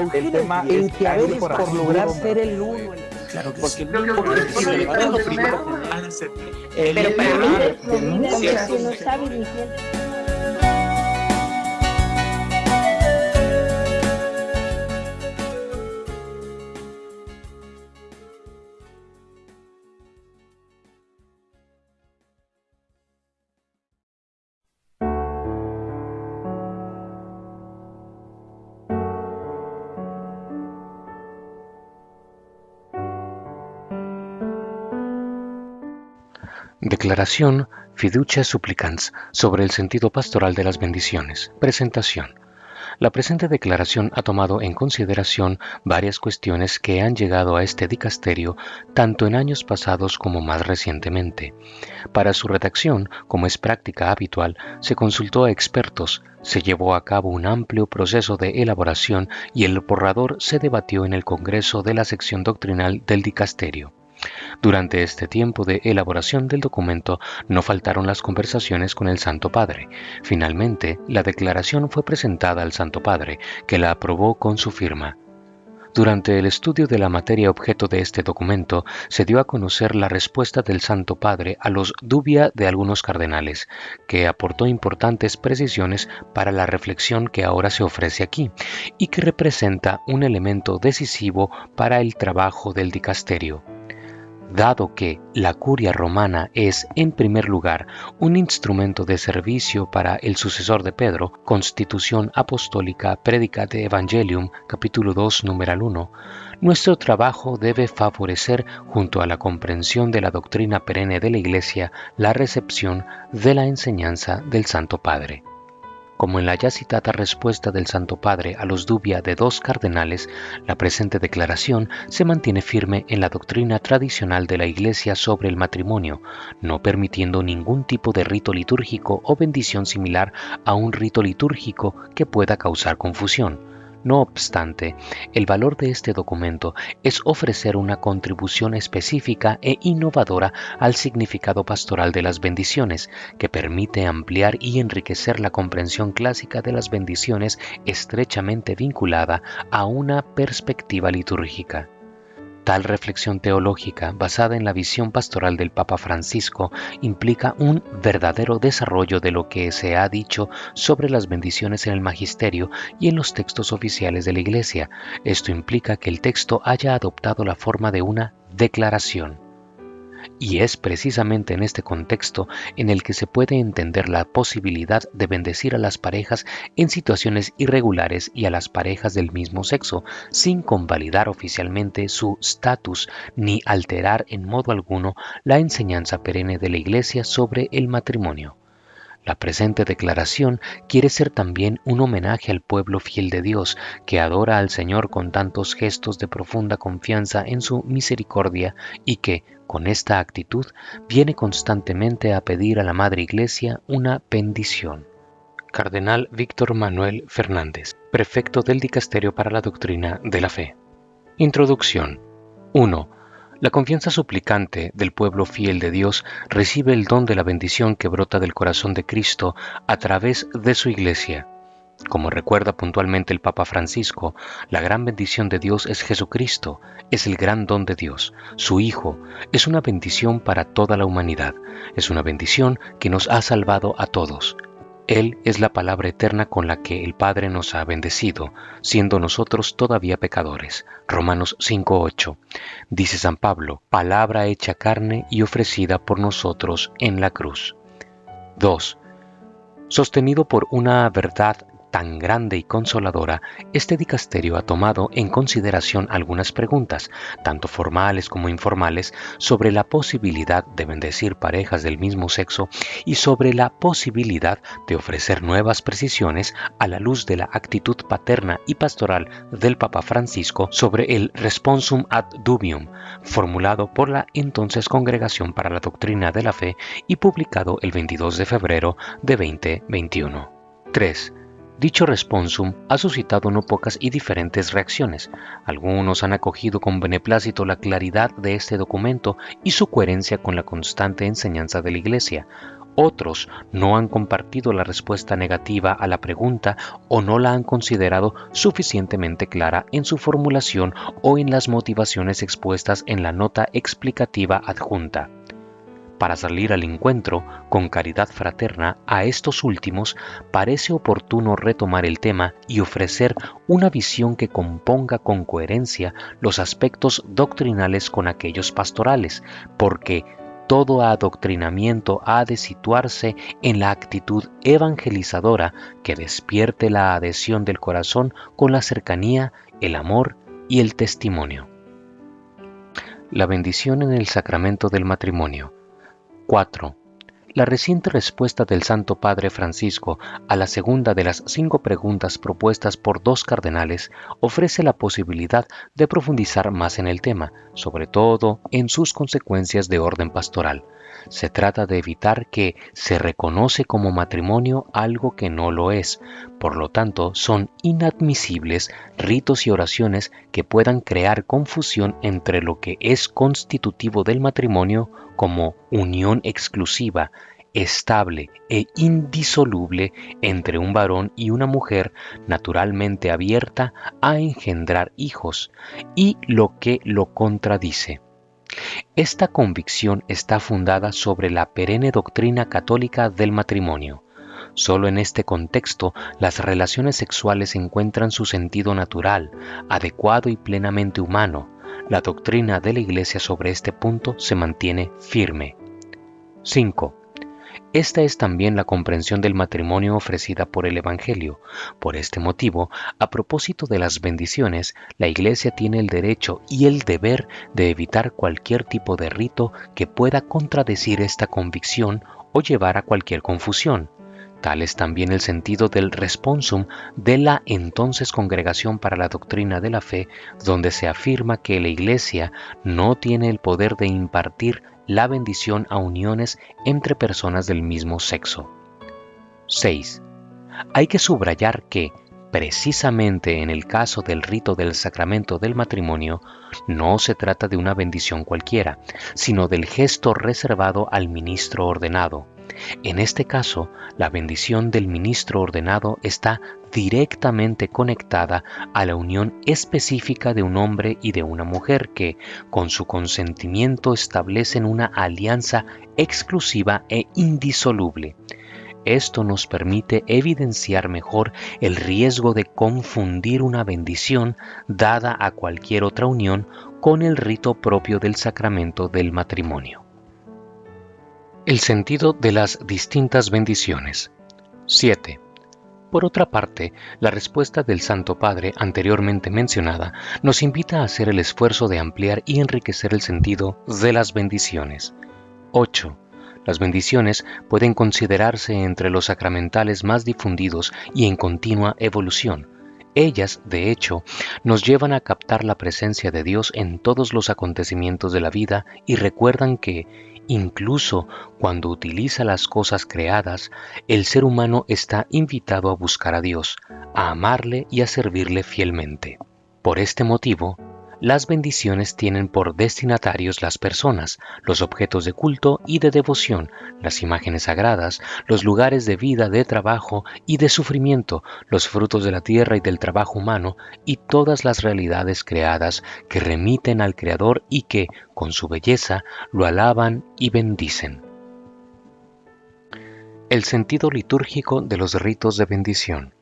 el tema en es que a algo veces por por así lograr decirlo. ser el uno, Claro que Porque sí. el niño es lo primero que van a hacer. Pero para mí es de vida cierto. porque no sabe ni siente. Declaración Fiducia Supplicans sobre el sentido pastoral de las bendiciones. Presentación. La presente declaración ha tomado en consideración varias cuestiones que han llegado a este dicasterio tanto en años pasados como más recientemente. Para su redacción, como es práctica habitual, se consultó a expertos, se llevó a cabo un amplio proceso de elaboración y el borrador se debatió en el Congreso de la Sección Doctrinal del Dicasterio. Durante este tiempo de elaboración del documento no faltaron las conversaciones con el Santo Padre. Finalmente, la declaración fue presentada al Santo Padre, que la aprobó con su firma. Durante el estudio de la materia objeto de este documento, se dio a conocer la respuesta del Santo Padre a los dubia de algunos cardenales, que aportó importantes precisiones para la reflexión que ahora se ofrece aquí, y que representa un elemento decisivo para el trabajo del dicasterio. Dado que la curia romana es, en primer lugar, un instrumento de servicio para el sucesor de Pedro, Constitución Apostólica Predicate Evangelium, capítulo 2, numeral 1, nuestro trabajo debe favorecer, junto a la comprensión de la doctrina perenne de la Iglesia, la recepción de la enseñanza del Santo Padre. Como en la ya citada respuesta del Santo Padre a los dubia de dos cardenales, la presente declaración se mantiene firme en la doctrina tradicional de la Iglesia sobre el matrimonio, no permitiendo ningún tipo de rito litúrgico o bendición similar a un rito litúrgico que pueda causar confusión. No obstante, el valor de este documento es ofrecer una contribución específica e innovadora al significado pastoral de las bendiciones, que permite ampliar y enriquecer la comprensión clásica de las bendiciones estrechamente vinculada a una perspectiva litúrgica. Tal reflexión teológica, basada en la visión pastoral del Papa Francisco, implica un verdadero desarrollo de lo que se ha dicho sobre las bendiciones en el magisterio y en los textos oficiales de la Iglesia. Esto implica que el texto haya adoptado la forma de una declaración. Y es precisamente en este contexto en el que se puede entender la posibilidad de bendecir a las parejas en situaciones irregulares y a las parejas del mismo sexo, sin convalidar oficialmente su status ni alterar en modo alguno la enseñanza perenne de la Iglesia sobre el matrimonio. La presente declaración quiere ser también un homenaje al pueblo fiel de Dios, que adora al Señor con tantos gestos de profunda confianza en su misericordia y que, con esta actitud, viene constantemente a pedir a la Madre Iglesia una bendición. Cardenal Víctor Manuel Fernández, prefecto del Dicasterio para la Doctrina de la Fe. Introducción. 1. La confianza suplicante del pueblo fiel de Dios recibe el don de la bendición que brota del corazón de Cristo a través de su Iglesia. Como recuerda puntualmente el Papa Francisco, la gran bendición de Dios es Jesucristo, es el gran don de Dios, su Hijo, es una bendición para toda la humanidad, es una bendición que nos ha salvado a todos. Él es la palabra eterna con la que el Padre nos ha bendecido, siendo nosotros todavía pecadores. Romanos 5:8. Dice San Pablo, palabra hecha carne y ofrecida por nosotros en la cruz. 2. Sostenido por una verdad tan grande y consoladora, este dicasterio ha tomado en consideración algunas preguntas, tanto formales como informales, sobre la posibilidad de bendecir parejas del mismo sexo y sobre la posibilidad de ofrecer nuevas precisiones a la luz de la actitud paterna y pastoral del Papa Francisco sobre el responsum ad dubium, formulado por la entonces Congregación para la Doctrina de la Fe y publicado el 22 de febrero de 2021. 3. Dicho responsum ha suscitado no pocas y diferentes reacciones. Algunos han acogido con beneplácito la claridad de este documento y su coherencia con la constante enseñanza de la Iglesia. Otros no han compartido la respuesta negativa a la pregunta o no la han considerado suficientemente clara en su formulación o en las motivaciones expuestas en la nota explicativa adjunta. Para salir al encuentro, con caridad fraterna, a estos últimos parece oportuno retomar el tema y ofrecer una visión que componga con coherencia los aspectos doctrinales con aquellos pastorales, porque todo adoctrinamiento ha de situarse en la actitud evangelizadora que despierte la adhesión del corazón con la cercanía, el amor y el testimonio. La bendición en el sacramento del matrimonio. 4. La reciente respuesta del Santo Padre Francisco a la segunda de las 5 preguntas propuestas por 2 cardenales ofrece la posibilidad de profundizar más en el tema, sobre todo en sus consecuencias de orden pastoral. Se trata de evitar que se reconoce como matrimonio algo que no lo es. Por lo tanto, son inadmisibles ritos y oraciones que puedan crear confusión entre lo que es constitutivo del matrimonio como unión exclusiva, estable e indisoluble entre un varón y una mujer naturalmente abierta a engendrar hijos, y lo que lo contradice. Esta convicción está fundada sobre la perenne doctrina católica del matrimonio. Solo en este contexto las relaciones sexuales encuentran su sentido natural, adecuado y plenamente humano. La doctrina de la Iglesia sobre este punto se mantiene firme. 5. Esta es también la comprensión del matrimonio ofrecida por el Evangelio. Por este motivo, a propósito de las bendiciones, la Iglesia tiene el derecho y el deber de evitar cualquier tipo de rito que pueda contradecir esta convicción o llevar a cualquier confusión. Tal es también el sentido del responsum de la entonces Congregación para la Doctrina de la Fe, donde se afirma que la Iglesia no tiene el poder de impartir la bendición a uniones entre personas del mismo sexo. 6. Hay que subrayar que, precisamente en el caso del rito del sacramento del matrimonio, no se trata de una bendición cualquiera, sino del gesto reservado al ministro ordenado. En este caso, la bendición del ministro ordenado está directamente conectada a la unión específica de un hombre y de una mujer que, con su consentimiento, establecen una alianza exclusiva e indisoluble. Esto nos permite evidenciar mejor el riesgo de confundir una bendición dada a cualquier otra unión con el rito propio del sacramento del matrimonio. El sentido de las distintas bendiciones. 7. Por otra parte, la respuesta del Santo Padre anteriormente mencionada nos invita a hacer el esfuerzo de ampliar y enriquecer el sentido de las bendiciones. 8. Las bendiciones pueden considerarse entre los sacramentales más difundidos y en continua evolución. Ellas, de hecho, nos llevan a captar la presencia de Dios en todos los acontecimientos de la vida y recuerdan que, incluso cuando utiliza las cosas creadas, el ser humano está invitado a buscar a Dios, a amarle y a servirle fielmente. Por este motivo, las bendiciones tienen por destinatarios las personas, los objetos de culto y de devoción, las imágenes sagradas, los lugares de vida, de trabajo y de sufrimiento, los frutos de la tierra y del trabajo humano y todas las realidades creadas que remiten al Creador y que, con su belleza, lo alaban y bendicen. El sentido litúrgico de los ritos de bendición.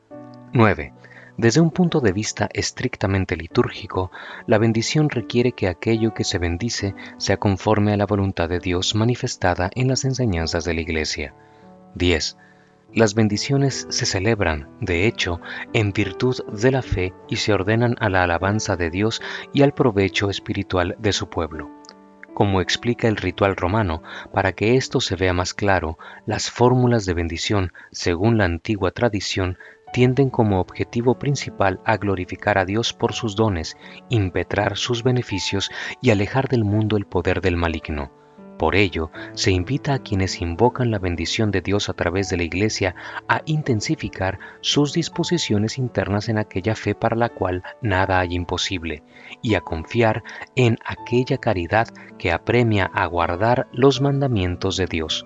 9. Desde un punto de vista estrictamente litúrgico, la bendición requiere que aquello que se bendice sea conforme a la voluntad de Dios manifestada en las enseñanzas de la Iglesia. 10. Las bendiciones se celebran, de hecho, en virtud de la fe y se ordenan a la alabanza de Dios y al provecho espiritual de su pueblo. Como explica el ritual romano, para que esto se vea más claro, las fórmulas de bendición, según la antigua tradición, tienden como objetivo principal a glorificar a Dios por sus dones, impetrar sus beneficios y alejar del mundo el poder del maligno. Por ello, se invita a quienes invocan la bendición de Dios a través de la Iglesia a intensificar sus disposiciones internas en aquella fe para la cual nada hay imposible, y a confiar en aquella caridad que apremia a guardar los mandamientos de Dios.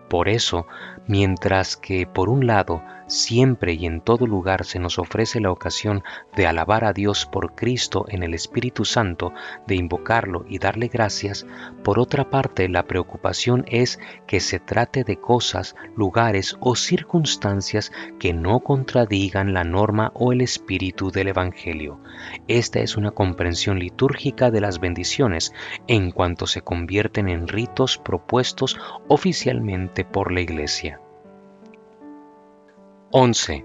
Por eso, mientras que por un lado siempre y en todo lugar se nos ofrece la ocasión de alabar a Dios por Cristo en el Espíritu Santo, de invocarlo y darle gracias, por otra parte la preocupación es que se trate de cosas, lugares o circunstancias que no contradigan la norma o el espíritu del Evangelio. Esta es una comprensión litúrgica de las bendiciones en cuanto se convierten en ritos propuestos oficialmente por la Iglesia. 11.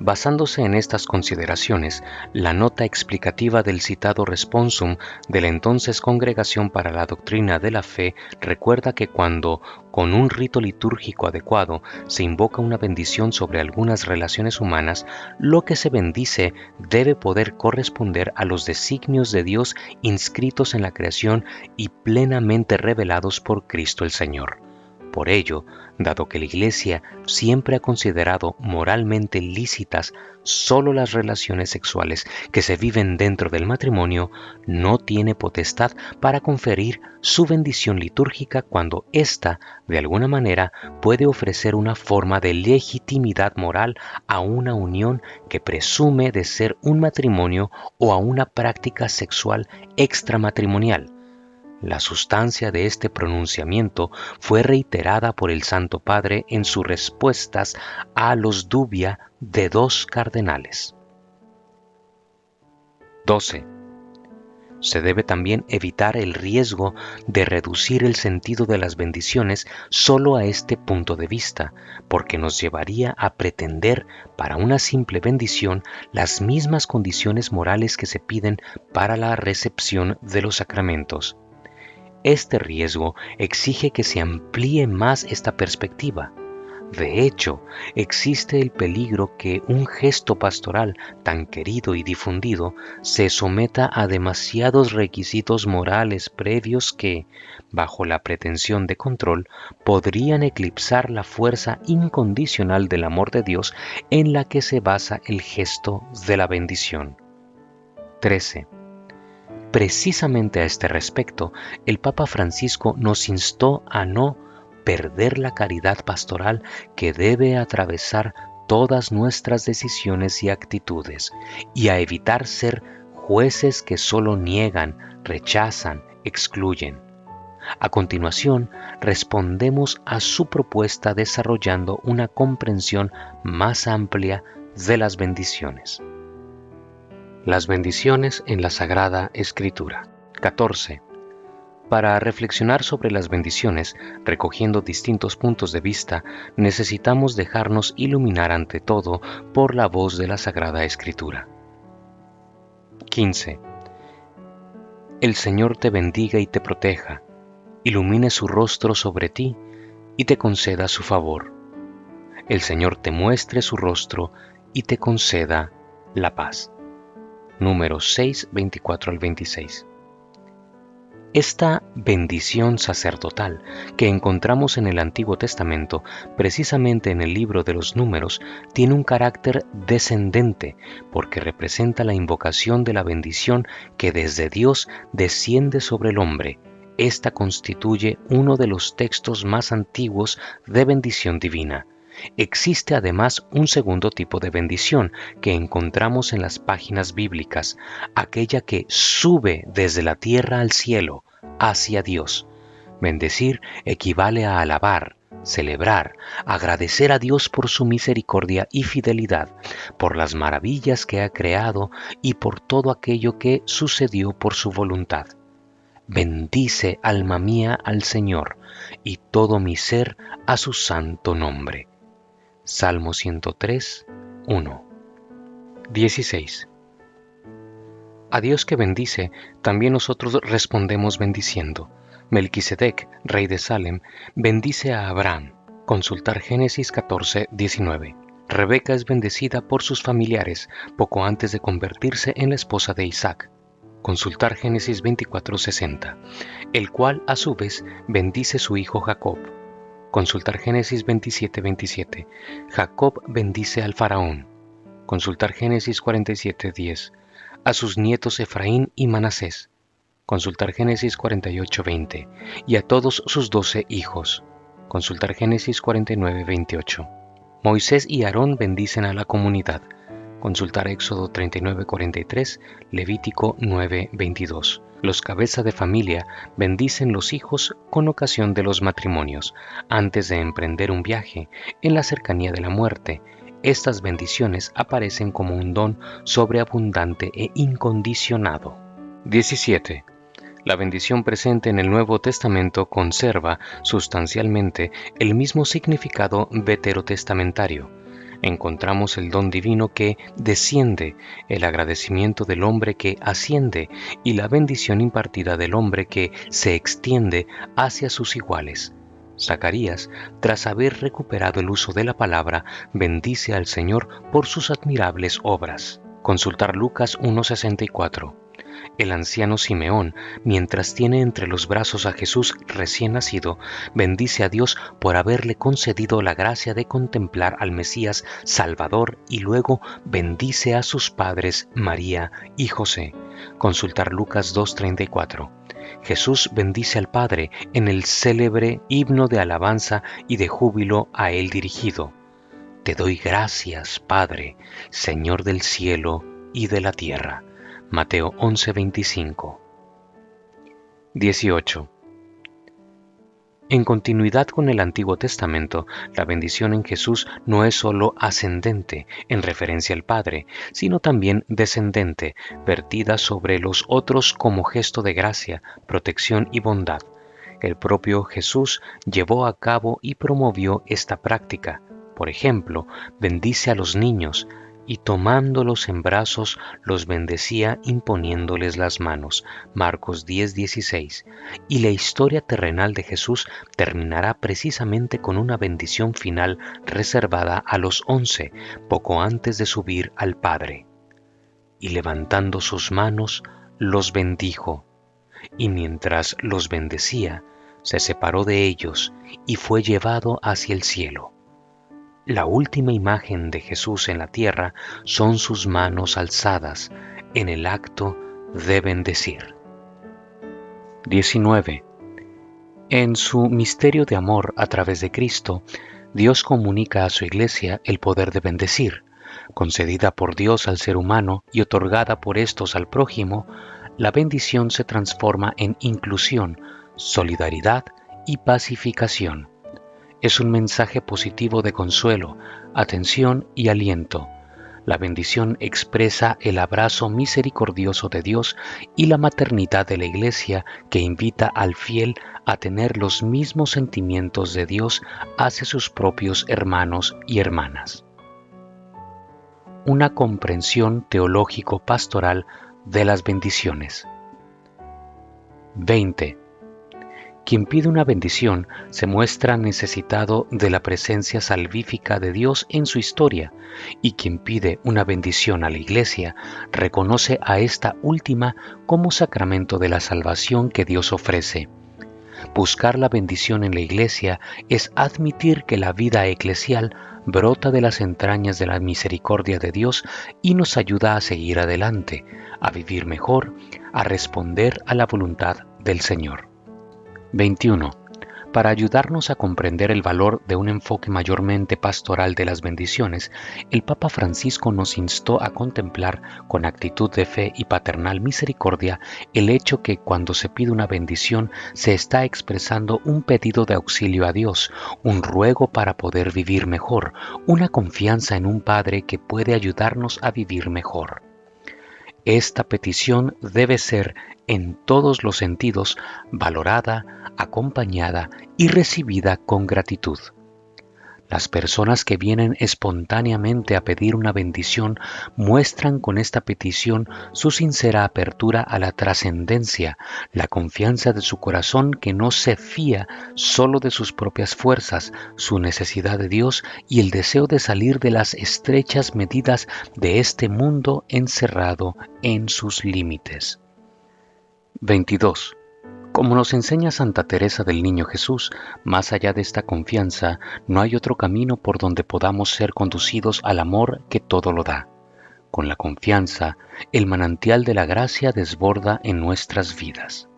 Basándose en estas consideraciones, la nota explicativa del citado responsum de la entonces Congregación para la Doctrina de la Fe recuerda que cuando, con un rito litúrgico adecuado, se invoca una bendición sobre algunas relaciones humanas, lo que se bendice debe poder corresponder a los designios de Dios inscritos en la creación y plenamente revelados por Cristo el Señor. Por ello, dado que la Iglesia siempre ha considerado moralmente lícitas solo las relaciones sexuales que se viven dentro del matrimonio, no tiene potestad para conferir su bendición litúrgica cuando ésta, de alguna manera, puede ofrecer una forma de legitimidad moral a una unión que presume de ser un matrimonio o a una práctica sexual extramatrimonial. La sustancia de este pronunciamiento fue reiterada por el Santo Padre en sus respuestas a los dubia de dos cardenales. 12. Se debe también evitar el riesgo de reducir el sentido de las bendiciones solo a este punto de vista, porque nos llevaría a pretender para una simple bendición las mismas condiciones morales que se piden para la recepción de los sacramentos. Este riesgo exige que se amplíe más esta perspectiva. De hecho, existe el peligro que un gesto pastoral tan querido y difundido se someta a demasiados requisitos morales previos que, bajo la pretensión de control, podrían eclipsar la fuerza incondicional del amor de Dios en la que se basa el gesto de la bendición. 13. Precisamente a este respecto, el Papa Francisco nos instó a no perder la caridad pastoral que debe atravesar todas nuestras decisiones y actitudes, y a evitar ser jueces que solo niegan, rechazan, excluyen. A continuación, respondemos a su propuesta desarrollando una comprensión más amplia de las bendiciones. Las bendiciones en la Sagrada Escritura. 14. Para reflexionar sobre las bendiciones, recogiendo distintos puntos de vista, necesitamos dejarnos iluminar ante todo por la voz de la Sagrada Escritura. 15. El Señor te bendiga y te proteja, ilumine su rostro sobre ti y te conceda su favor. El Señor te muestre su rostro y te conceda la paz. Números 6, 24 al 26. Esta bendición sacerdotal que encontramos en el Antiguo Testamento, precisamente en el libro de los Números, tiene un carácter descendente porque representa la invocación de la bendición que desde Dios desciende sobre el hombre. Esta constituye uno de los textos más antiguos de bendición divina. Existe además un segundo tipo de bendición que encontramos en las páginas bíblicas, aquella que sube desde la tierra al cielo, hacia Dios. Bendecir equivale a alabar, celebrar, agradecer a Dios por su misericordia y fidelidad, por las maravillas que ha creado y por todo aquello que sucedió por su voluntad. Bendice, alma mía, al Señor, y todo mi ser a su santo nombre. Salmo 103, 1. 16. A Dios que bendice, también nosotros respondemos bendiciendo. Melquisedec, rey de Salem, bendice a Abraham. Consultar Génesis 14, 19. Rebeca es bendecida por sus familiares poco antes de convertirse en la esposa de Isaac. Consultar Génesis 24, 60. El cual, a su vez, bendice su hijo Jacob. Consultar Génesis 27, 27. Jacob bendice al faraón. Consultar Génesis 47, 10. A sus nietos Efraín y Manasés. Consultar Génesis 48, 20. Y a todos sus 12 hijos. Consultar Génesis 49:28. Moisés y Aarón bendicen a la comunidad. Consultar Éxodo 39:43, Levítico 9:22. Los cabezas de familia bendicen los hijos con ocasión de los matrimonios, antes de emprender un viaje en la cercanía de la muerte. Estas bendiciones aparecen como un don sobreabundante e incondicionado. 17. La bendición presente en el Nuevo Testamento conserva sustancialmente el mismo significado veterotestamentario. Encontramos el don divino que desciende, el agradecimiento del hombre que asciende y la bendición impartida del hombre que se extiende hacia sus iguales. Zacarías, tras haber recuperado el uso de la palabra, bendice al Señor por sus admirables obras. Consultar Lucas 1:64. El anciano Simeón, mientras tiene entre los brazos a Jesús recién nacido, bendice a Dios por haberle concedido la gracia de contemplar al Mesías Salvador y luego bendice a sus padres María y José. Consultar Lucas 2:34. Jesús bendice al Padre en el célebre himno de alabanza y de júbilo a él dirigido. Te doy gracias, Padre, Señor del cielo y de la tierra. Mateo 11:25. 18. En continuidad con el Antiguo Testamento, la bendición en Jesús no es sólo ascendente, en referencia al Padre, sino también descendente, vertida sobre los otros como gesto de gracia, protección y bondad. El propio Jesús llevó a cabo y promovió esta práctica. Por ejemplo, bendice a los niños, y tomándolos en brazos los bendecía imponiéndoles las manos. Marcos 10:16. Y la historia terrenal de Jesús terminará precisamente con una bendición final reservada a los 11, poco antes de subir al Padre. Y levantando sus manos, los bendijo. Y mientras los bendecía, se separó de ellos y fue llevado hacia el cielo. La última imagen de Jesús en la tierra son sus manos alzadas en el acto de bendecir. 19. En su misterio de amor a través de Cristo, Dios comunica a su Iglesia el poder de bendecir. Concedida por Dios al ser humano y otorgada por estos al prójimo, la bendición se transforma en inclusión, solidaridad y pacificación. Es un mensaje positivo de consuelo, atención y aliento. La bendición expresa el abrazo misericordioso de Dios y la maternidad de la Iglesia que invita al fiel a tener los mismos sentimientos de Dios hacia sus propios hermanos y hermanas. Una comprensión teológico-pastoral de las bendiciones. 20. Quien pide una bendición se muestra necesitado de la presencia salvífica de Dios en su historia, y quien pide una bendición a la Iglesia reconoce a esta última como sacramento de la salvación que Dios ofrece. Buscar la bendición en la Iglesia es admitir que la vida eclesial brota de las entrañas de la misericordia de Dios y nos ayuda a seguir adelante, a vivir mejor, a responder a la voluntad del Señor. 21. Para ayudarnos a comprender el valor de un enfoque mayormente pastoral de las bendiciones, el Papa Francisco nos instó a contemplar con actitud de fe y paternal misericordia el hecho que cuando se pide una bendición se está expresando un pedido de auxilio a Dios, un ruego para poder vivir mejor, una confianza en un Padre que puede ayudarnos a vivir mejor. Esta petición debe ser, en todos los sentidos, valorada, acompañada y recibida con gratitud. Las personas que vienen espontáneamente a pedir una bendición muestran con esta petición su sincera apertura a la trascendencia, la confianza de su corazón que no se fía solo de sus propias fuerzas, su necesidad de Dios y el deseo de salir de las estrechas medidas de este mundo encerrado en sus límites. 22. Como nos enseña Santa Teresa del Niño Jesús, más allá de esta confianza, no hay otro camino por donde podamos ser conducidos al amor que todo lo da. Con la confianza, el manantial de la gracia desborda en nuestras vidas.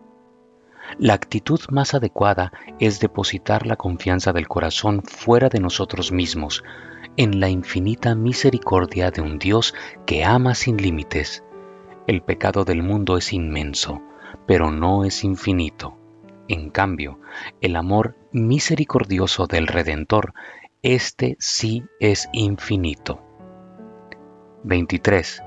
La actitud más adecuada es depositar la confianza del corazón fuera de nosotros mismos, en la infinita misericordia de un Dios que ama sin límites. El pecado del mundo es inmenso, pero no es infinito. En cambio, el amor misericordioso del Redentor, este sí es infinito. 23.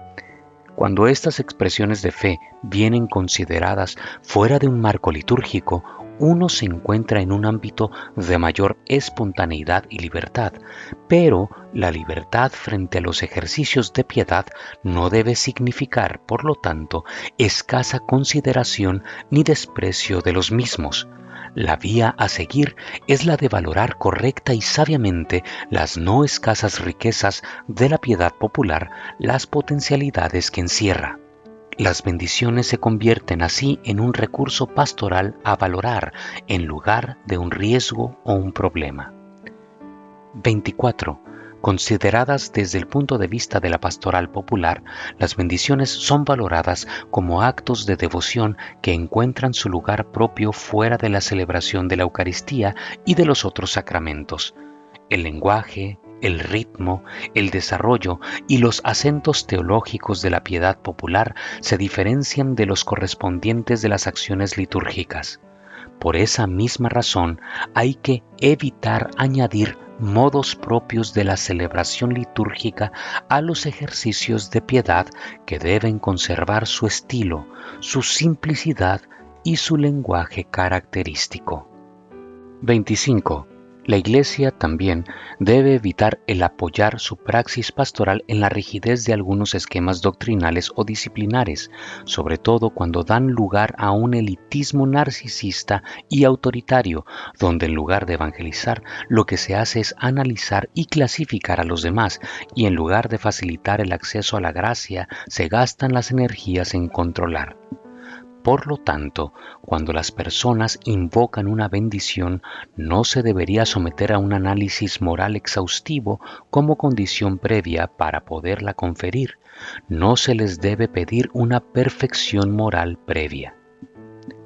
Cuando estas expresiones de fe vienen consideradas fuera de un marco litúrgico, uno se encuentra en un ámbito de mayor espontaneidad y libertad, pero la libertad frente a los ejercicios de piedad no debe significar, por lo tanto, escasa consideración ni desprecio de los mismos. La vía a seguir es la de valorar correcta y sabiamente las no escasas riquezas de la piedad popular, las potencialidades que encierra. Las bendiciones se convierten así en un recurso pastoral a valorar en lugar de un riesgo o un problema. 24. Consideradas desde el punto de vista de la pastoral popular, las bendiciones son valoradas como actos de devoción que encuentran su lugar propio fuera de la celebración de la Eucaristía y de los otros sacramentos. El lenguaje, el ritmo, el desarrollo y los acentos teológicos de la piedad popular se diferencian de los correspondientes de las acciones litúrgicas. Por esa misma razón, hay que evitar añadir modos propios de la celebración litúrgica a los ejercicios de piedad que deben conservar su estilo, su simplicidad y su lenguaje característico. 25. La Iglesia también debe evitar el apoyar su praxis pastoral en la rigidez de algunos esquemas doctrinales o disciplinares, sobre todo cuando dan lugar a un elitismo narcisista y autoritario, donde en lugar de evangelizar, lo que se hace es analizar y clasificar a los demás, y en lugar de facilitar el acceso a la gracia, se gastan las energías en controlar. Por lo tanto, cuando las personas invocan una bendición, no se debería someter a un análisis moral exhaustivo como condición previa para poderla conferir. No se les debe pedir una perfección moral previa.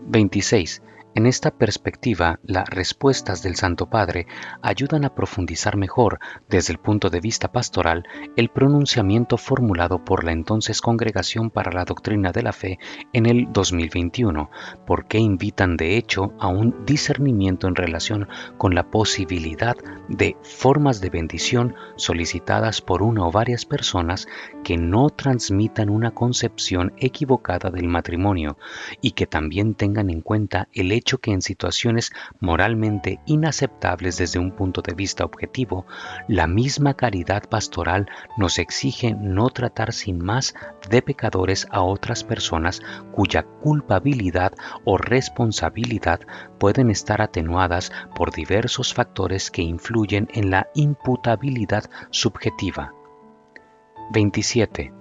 26. En esta perspectiva, las respuestas del Santo Padre ayudan a profundizar mejor, desde el punto de vista pastoral, el pronunciamiento formulado por la entonces Congregación para la Doctrina de la Fe en el 2021, porque invitan de hecho a un discernimiento en relación con la posibilidad de formas de bendición solicitadas por una o varias personas que no transmitan una concepción equivocada del matrimonio y que también tengan en cuenta el hecho que en situaciones moralmente inaceptables desde un punto de vista objetivo, la misma caridad pastoral nos exige no tratar sin más de pecadores a otras personas cuya culpabilidad o responsabilidad pueden estar atenuadas por diversos factores que influyen en la imputabilidad subjetiva. 27.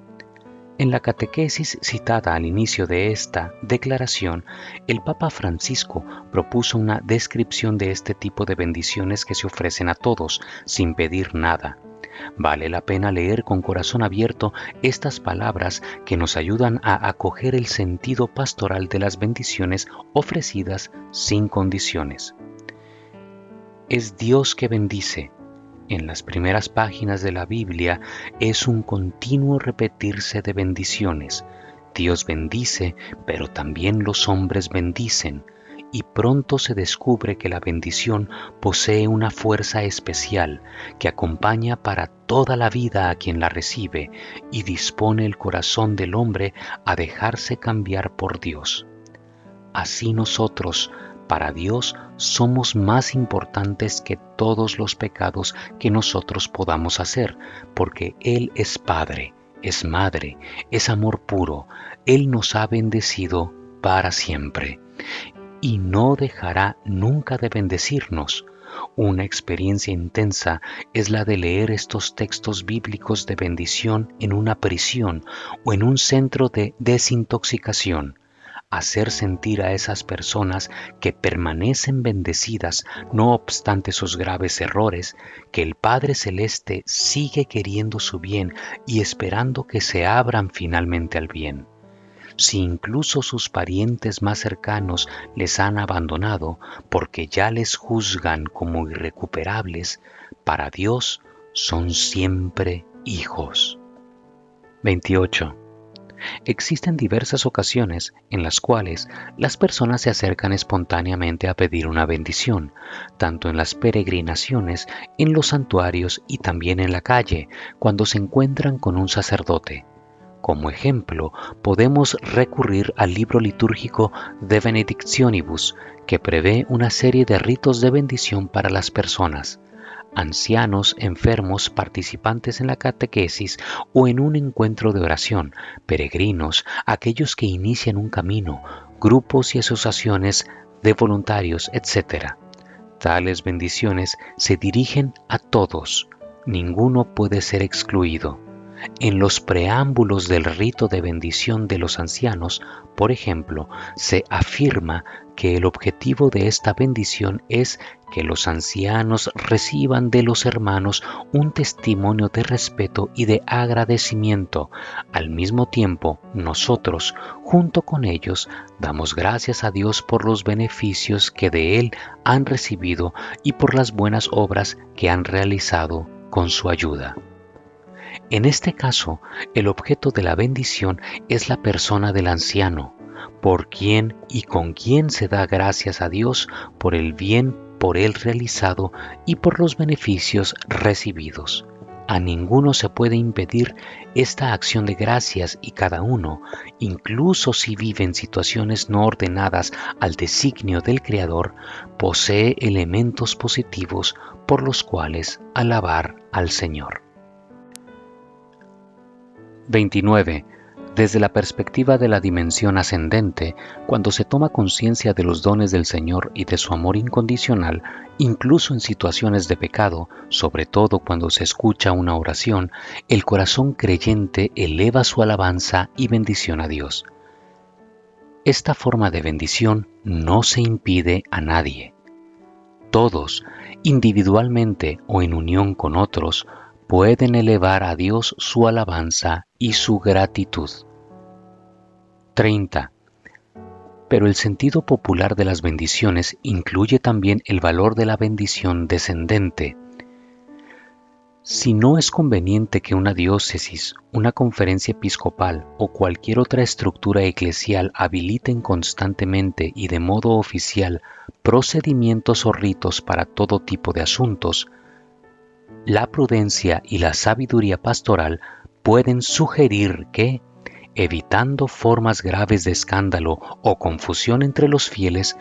En la catequesis citada al inicio de esta declaración, el Papa Francisco propuso una descripción de este tipo de bendiciones que se ofrecen a todos, sin pedir nada. Vale la pena leer con corazón abierto estas palabras que nos ayudan a acoger el sentido pastoral de las bendiciones ofrecidas sin condiciones. Es Dios que bendice. En las primeras páginas de la Biblia es un continuo repetirse de bendiciones. Dios bendice, pero también los hombres bendicen, y pronto se descubre que la bendición posee una fuerza especial que acompaña para toda la vida a quien la recibe y dispone el corazón del hombre a dejarse cambiar por Dios. Así nosotros, para Dios, somos más importantes que todos los pecados que nosotros podamos hacer, porque Él es Padre, es Madre, es amor puro. Él nos ha bendecido para siempre y no dejará nunca de bendecirnos. Una experiencia intensa es la de leer estos textos bíblicos de bendición en una prisión o en un centro de desintoxicación. Hacer sentir a esas personas que permanecen bendecidas no obstante sus graves errores, que el Padre Celeste sigue queriendo su bien y esperando que se abran finalmente al bien. si incluso sus parientes más cercanos les han abandonado porque ya les juzgan como irrecuperables, para Dios son siempre hijos. 28. Existen diversas ocasiones en las cuales las personas se acercan espontáneamente a pedir una bendición, tanto en las peregrinaciones, en los santuarios y también en la calle, cuando se encuentran con un sacerdote. Como ejemplo, podemos recurrir al libro litúrgico De Benedictionibus, que prevé una serie de ritos de bendición para las personas, ancianos, enfermos, participantes en la catequesis o en un encuentro de oración, peregrinos, aquellos que inician un camino, grupos y asociaciones de voluntarios, etc. Tales bendiciones se dirigen a todos, ninguno puede ser excluido. En los preámbulos del rito de bendición de los ancianos, por ejemplo, se afirma que el objetivo de esta bendición es que los ancianos reciban de los hermanos un testimonio de respeto y de agradecimiento. Al mismo tiempo, nosotros, junto con ellos, damos gracias a Dios por los beneficios que de Él han recibido y por las buenas obras que han realizado con su ayuda. En este caso, el objeto de la bendición es la persona del anciano, por quien y con quien se da gracias a Dios por el bien por él realizado y por los beneficios recibidos. A ninguno se puede impedir esta acción de gracias y cada uno, incluso si vive en situaciones no ordenadas al designio del Creador, posee elementos positivos por los cuales alabar al Señor. 29. Desde la perspectiva de la dimensión ascendente, cuando se toma conciencia de los dones del Señor y de su amor incondicional, incluso en situaciones de pecado, sobre todo cuando se escucha una oración, el corazón creyente eleva su alabanza y bendición a Dios. Esta forma de bendición no se impide a nadie. Todos, individualmente o en unión con otros, pueden elevar a Dios su alabanza y su gratitud. 30. Pero el sentido popular de las bendiciones incluye también el valor de la bendición descendente. Si no es conveniente que una diócesis, una conferencia episcopal o cualquier otra estructura eclesial habiliten constantemente y de modo oficial procedimientos o ritos para todo tipo de asuntos, la prudencia y la sabiduría pastoral pueden sugerir que, evitando formas graves de escándalo o confusión entre los fieles,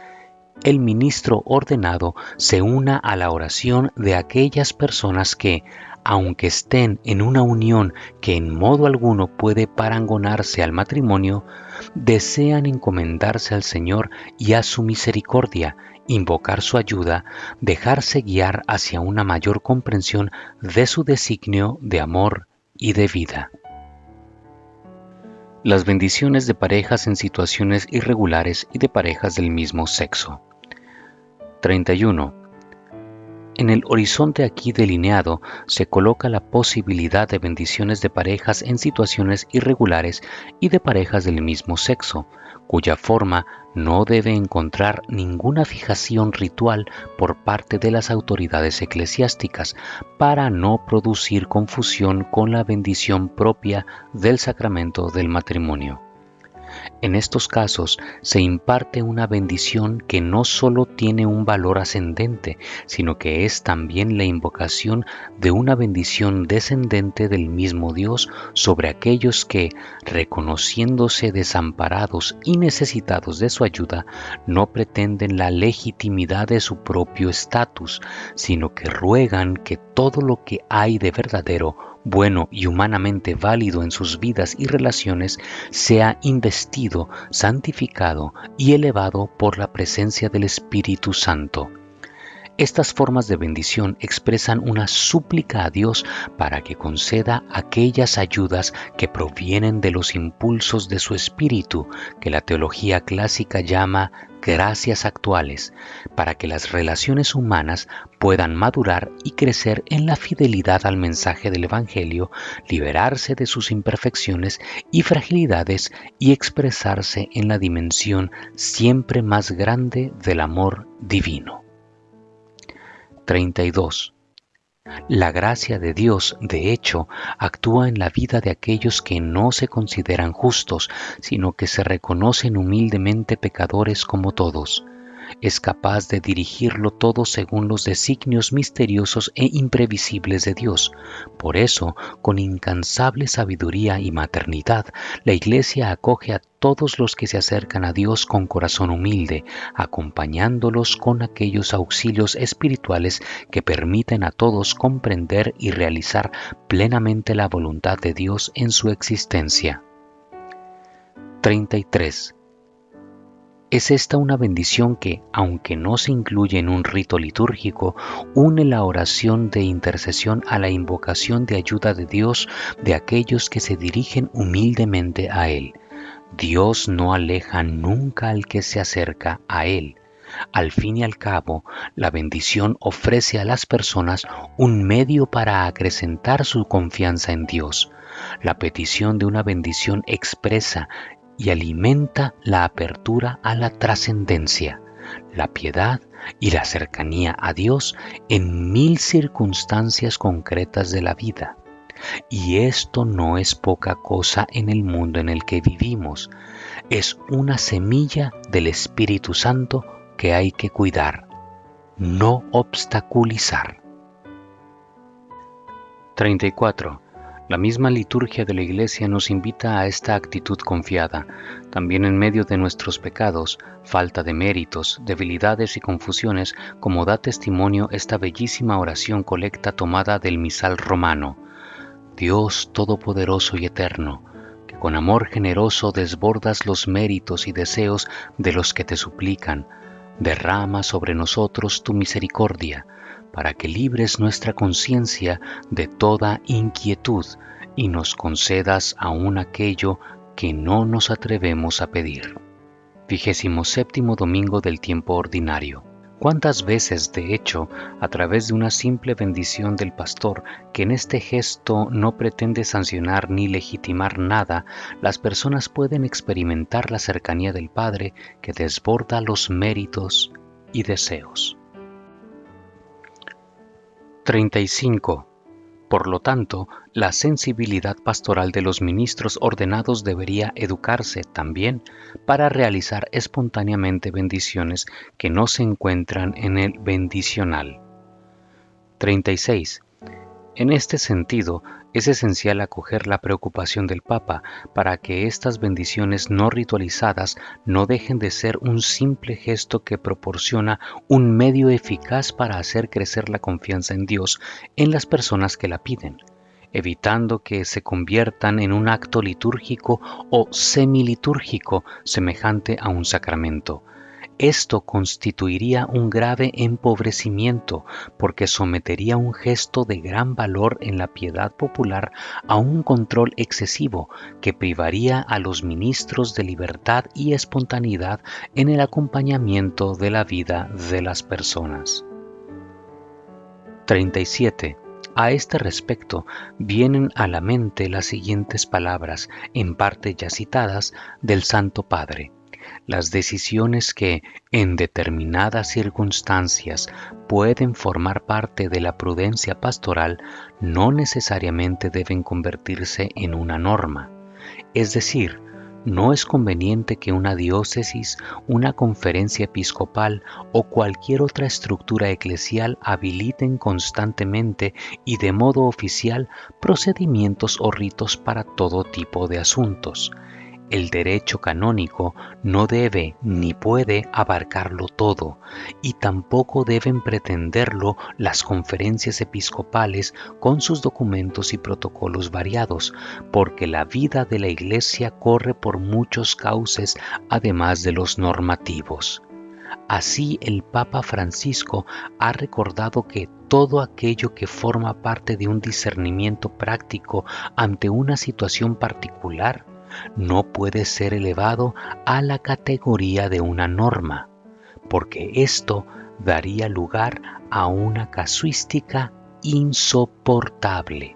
el ministro ordenado se una a la oración de aquellas personas que, aunque estén en una unión que en modo alguno puede parangonarse al matrimonio, desean encomendarse al Señor y a su misericordia, invocar su ayuda, dejarse guiar hacia una mayor comprensión de su designio de amor y de vida. Las bendiciones de parejas en situaciones irregulares y de parejas del mismo sexo. 31. En el horizonte aquí delineado se coloca la posibilidad de bendiciones de parejas en situaciones irregulares y de parejas del mismo sexo, cuya forma no debe encontrar ninguna fijación ritual por parte de las autoridades eclesiásticas para no producir confusión con la bendición propia del sacramento del matrimonio. En estos casos se imparte una bendición que no solo tiene un valor ascendente, sino que es también la invocación de una bendición descendente del mismo Dios sobre aquellos que, reconociéndose desamparados y necesitados de su ayuda, no pretenden la legitimidad de su propio estatus, sino que ruegan que todo lo que hay de verdadero, bueno y humanamente válido en sus vidas y relaciones sea investido, santificado y elevado por la presencia del Espíritu Santo. Estas formas de bendición expresan una súplica a Dios para que conceda aquellas ayudas que provienen de los impulsos de su espíritu, que la teología clásica llama gracias actuales, para que las relaciones humanas puedan madurar y crecer en la fidelidad al mensaje del Evangelio, liberarse de sus imperfecciones y fragilidades y expresarse en la dimensión siempre más grande del amor divino. 32. La gracia de Dios, de hecho, actúa en la vida de aquellos que no se consideran justos, sino que se reconocen humildemente pecadores como todos. Es capaz de dirigirlo todo según los designios misteriosos e imprevisibles de Dios. Por eso, con incansable sabiduría y maternidad, la Iglesia acoge a todos los que se acercan a Dios con corazón humilde, acompañándolos con aquellos auxilios espirituales que permiten a todos comprender y realizar plenamente la voluntad de Dios en su existencia. 33. Es esta una bendición que, aunque no se incluye en un rito litúrgico, une la oración de intercesión a la invocación de ayuda de Dios de aquellos que se dirigen humildemente a Él. Dios no aleja nunca al que se acerca a Él. Al fin y al cabo, la bendición ofrece a las personas un medio para acrecentar su confianza en Dios. La petición de una bendición expresa y alimenta la apertura a la trascendencia, la piedad y la cercanía a Dios en 1000 circunstancias concretas de la vida. Y esto no es poca cosa en el mundo en el que vivimos. Es una semilla del Espíritu Santo que hay que cuidar, no obstaculizar. 34. La misma liturgia de la Iglesia nos invita a esta actitud confiada, también en medio de nuestros pecados, falta de méritos, debilidades y confusiones, como da testimonio esta bellísima oración colecta tomada del misal romano. Dios Todopoderoso y Eterno, que con amor generoso desbordas los méritos y deseos de los que te suplican, derrama sobre nosotros tu misericordia, para que libres nuestra conciencia de toda inquietud y nos concedas aún aquello que no nos atrevemos a pedir. 27º domingo del tiempo ordinario. ¿Cuántas veces, de hecho, a través de una simple bendición del pastor, que en este gesto no pretende sancionar ni legitimar nada, las personas pueden experimentar la cercanía del Padre que desborda los méritos y deseos? 35. Por lo tanto, la sensibilidad pastoral de los ministros ordenados debería educarse también para realizar espontáneamente bendiciones que no se encuentran en el bendicional. 36. En este sentido, es esencial acoger la preocupación del Papa para que estas bendiciones no ritualizadas no dejen de ser un simple gesto que proporciona un medio eficaz para hacer crecer la confianza en Dios en las personas que la piden, evitando que se conviertan en un acto litúrgico o semilitúrgico semejante a un sacramento. Esto constituiría un grave empobrecimiento porque sometería un gesto de gran valor en la piedad popular a un control excesivo que privaría a los ministros de libertad y espontaneidad en el acompañamiento de la vida de las personas. 37. A este respecto, vienen a la mente las siguientes palabras, en parte ya citadas, del Santo Padre. Las decisiones que, en determinadas circunstancias, pueden formar parte de la prudencia pastoral no necesariamente deben convertirse en una norma. Es decir, no es conveniente que una diócesis, una conferencia episcopal o cualquier otra estructura eclesial habiliten constantemente y de modo oficial procedimientos o ritos para todo tipo de asuntos. El derecho canónico no debe ni puede abarcarlo todo, y tampoco deben pretenderlo las conferencias episcopales con sus documentos y protocolos variados, porque la vida de la Iglesia corre por muchos cauces además de los normativos. Así el Papa Francisco ha recordado que todo aquello que forma parte de un discernimiento práctico ante una situación particular no puede ser elevado a la categoría de una norma, porque esto daría lugar a una casuística insoportable.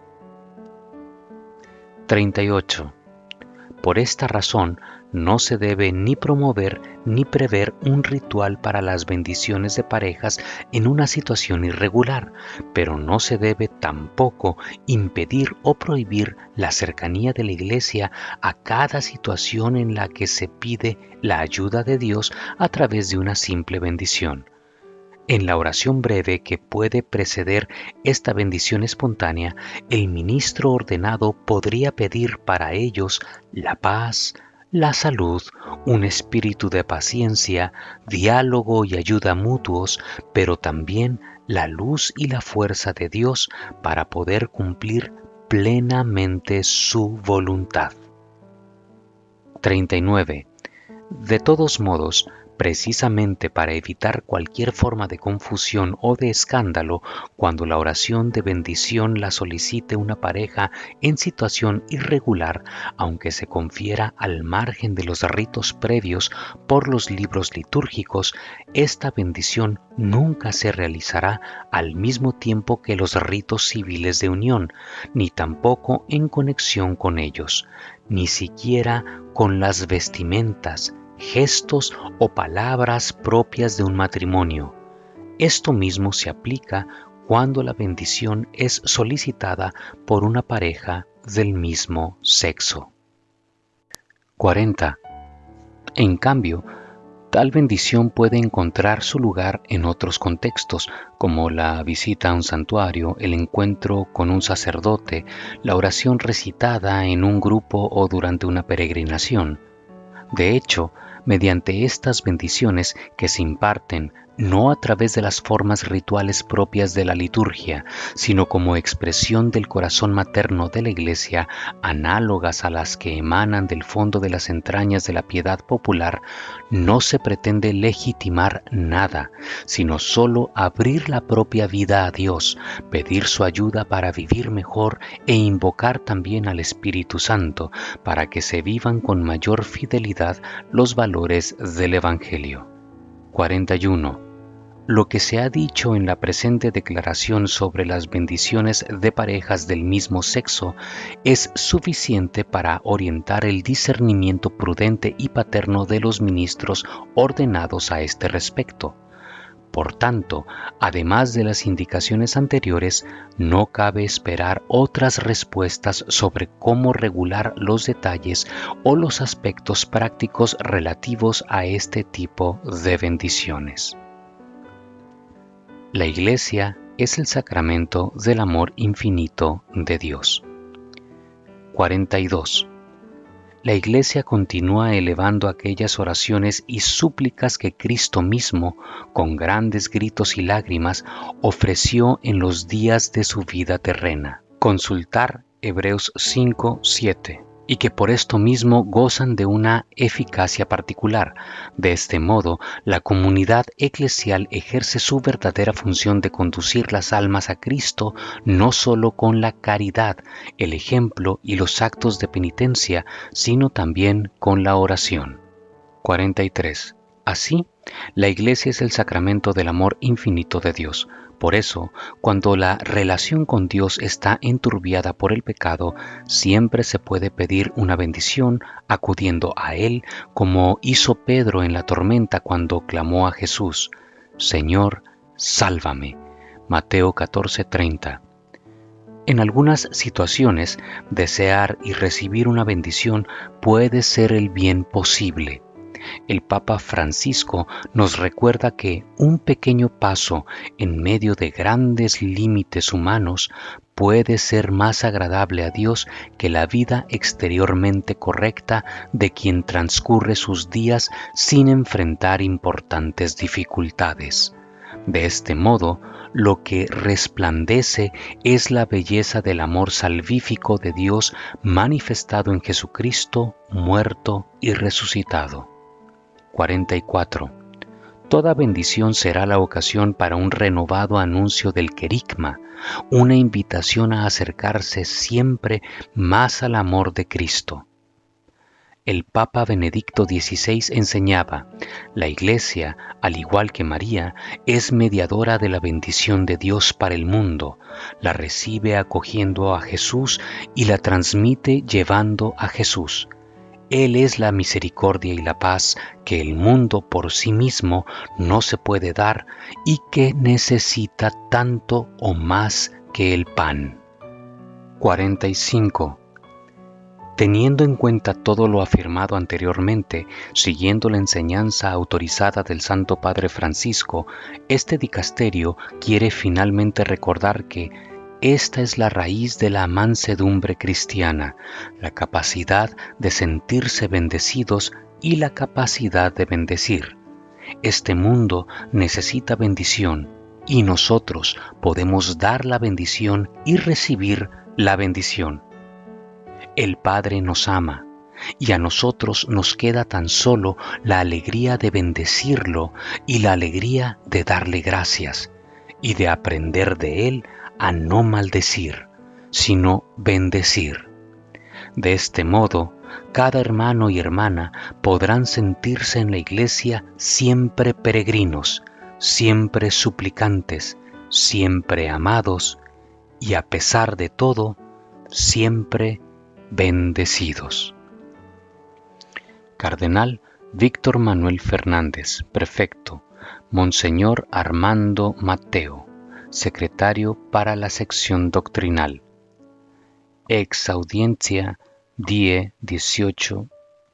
38. Por esta razón, no se debe ni promover ni prever un ritual para las bendiciones de parejas en una situación irregular, pero no se debe tampoco impedir o prohibir la cercanía de la Iglesia a cada situación en la que se pide la ayuda de Dios a través de una simple bendición. En la oración breve que puede preceder esta bendición espontánea, el ministro ordenado podría pedir para ellos la paz, la salud, un espíritu de paciencia, diálogo y ayuda mutuos, pero también la luz y la fuerza de Dios para poder cumplir plenamente su voluntad. 39. De todos modos, precisamente para evitar cualquier forma de confusión o de escándalo, cuando la oración de bendición la solicite una pareja en situación irregular, aunque se confiera al margen de los ritos previos por los libros litúrgicos, esta bendición nunca se realizará al mismo tiempo que los ritos civiles de unión, ni tampoco en conexión con ellos, ni siquiera con las vestimentas, gestos o palabras propias de un matrimonio. Esto mismo se aplica cuando la bendición es solicitada por una pareja del mismo sexo. 40. En cambio, tal bendición puede encontrar su lugar en otros contextos, como la visita a un santuario, el encuentro con un sacerdote, la oración recitada en un grupo o durante una peregrinación. De hecho, mediante estas bendiciones que se imparten no a través de las formas rituales propias de la liturgia, sino como expresión del corazón materno de la Iglesia, análogas a las que emanan del fondo de las entrañas de la piedad popular, no se pretende legitimar nada, sino solo abrir la propia vida a Dios, pedir su ayuda para vivir mejor e invocar también al Espíritu Santo para que se vivan con mayor fidelidad los valores del Evangelio. 41. Lo que se ha dicho en la presente declaración sobre las bendiciones de parejas del mismo sexo es suficiente para orientar el discernimiento prudente y paterno de los ministros ordenados a este respecto. Por tanto, además de las indicaciones anteriores, no cabe esperar otras respuestas sobre cómo regular los detalles o los aspectos prácticos relativos a este tipo de bendiciones. La Iglesia es el sacramento del amor infinito de Dios. 42. La Iglesia continúa elevando aquellas oraciones y súplicas que Cristo mismo, con grandes gritos y lágrimas, ofreció en los días de su vida terrena. Consultar Hebreos 5:7. Y que por esto mismo gozan de una eficacia particular. De este modo, la comunidad eclesial ejerce su verdadera función de conducir las almas a Cristo no solo con la caridad, el ejemplo y los actos de penitencia, sino también con la oración. 43. Así, la Iglesia es el sacramento del amor infinito de Dios. Por eso, cuando la relación con Dios está enturbiada por el pecado, siempre se puede pedir una bendición acudiendo a Él, como hizo Pedro en la tormenta cuando clamó a Jesús: Señor, sálvame. Mateo 14:30. En algunas situaciones, desear y recibir una bendición puede ser el bien posible. El Papa Francisco nos recuerda que un pequeño paso en medio de grandes límites humanos puede ser más agradable a Dios que la vida exteriormente correcta de quien transcurre sus días sin enfrentar importantes dificultades. De este modo, lo que resplandece es la belleza del amor salvífico de Dios manifestado en Jesucristo, muerto y resucitado. 44. Toda bendición será la ocasión para un renovado anuncio del querigma, una invitación a acercarse siempre más al amor de Cristo. El Papa Benedicto XVI enseñaba: la Iglesia, al igual que María, es mediadora de la bendición de Dios para el mundo, la recibe acogiendo a Jesús y la transmite llevando a Jesús. Él es la misericordia y la paz que el mundo por sí mismo no se puede dar y que necesita tanto o más que el pan. 45. Teniendo en cuenta todo lo afirmado anteriormente, siguiendo la enseñanza autorizada del Santo Padre Francisco, este dicasterio quiere finalmente recordar que esta es la raíz de la mansedumbre cristiana, la capacidad de sentirse bendecidos y la capacidad de bendecir. Este mundo necesita bendición y nosotros podemos dar la bendición y recibir la bendición. El Padre nos ama y a nosotros nos queda tan solo la alegría de bendecirlo y la alegría de darle gracias y de aprender de Él a no maldecir, sino bendecir. De este modo, cada hermano y hermana podrán sentirse en la Iglesia siempre peregrinos, siempre suplicantes, siempre amados y, a pesar de todo, siempre bendecidos. Cardenal Víctor Manuel Fernández, prefecto. Monseñor Armando Mateo, secretario para la sección doctrinal. Ex audiencia, día 18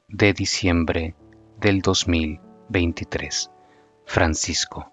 de diciembre del 2023. Francisco.